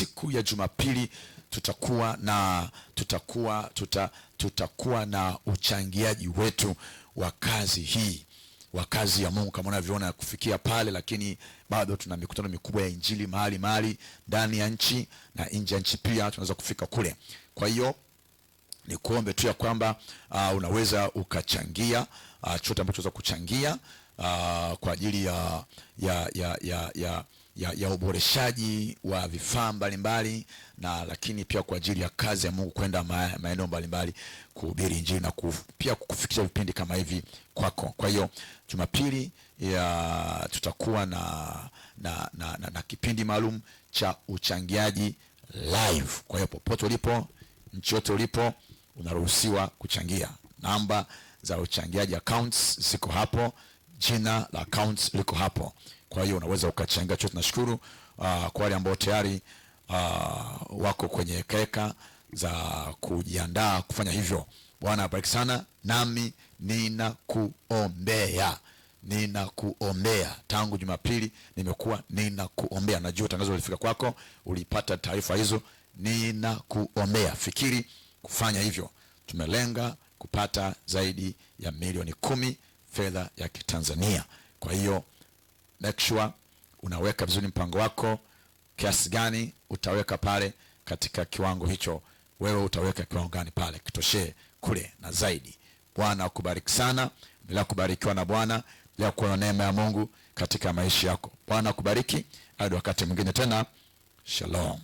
siku ya Jumapili tutakuwa na uchangiaji wetu wa kazi hii, wa kazi ya Mungu kama unavyoona kufikia pale, lakini bado tuna mikutano mikubwa ya injili mahali ndani ya nchi na nje ya nchi pia tunaweza kufika kule. Kwa hiyo ni kuombe tu ya kwamba unaweza ukachangia chochote ambacho unaweza kuchangia kwa ajili ya uboreshaji wa vifaa mbalimbali, na lakini pia kwa ajili ya kazi ya Mungu kwenda maeneo mbalimbali kuhubiri injili na pia kufikisha vipindi kama hivi kwako. Kwa hiyo Jumapili tutakuwa na kipindi maalum cha uchangiaji live. Kwa hiyo popote ulipo, nchi yote ulipo, unaruhusiwa kuchangia. Namba za uchangiaji accounts ziko hapo, jina la accounts liko hapo. Kwa hiyo unaweza ukachangia chochote. Nashukuru kwa wale ambao tayari wako kwenye keka za kujiandaa kufanya hivyo. Bwana abariki sana. Nami ninakuombea tangu Jumapili, nimekuwa ninakuombea. Najua tangazo lilifika kwako, ulipata taarifa hizo. Ninakuombea, fikiri kufanya hivyo. Tumelenga kupata zaidi ya milioni 10 fedha ya Kitanzania. Kwa hiyo make sure unaweka vizuri mpango wako, kiasi gani utaweka pale katika kiwango hicho. Wewe utaweka kiwango gani pale kitoshe kule na zaidi. Bwana akubariki sana. Bila kubarikiwa na Bwana, bila kuwa na neema ya Mungu katika maisha yako. Bwana akubariki hadi wakati mwingine tena. Shalom.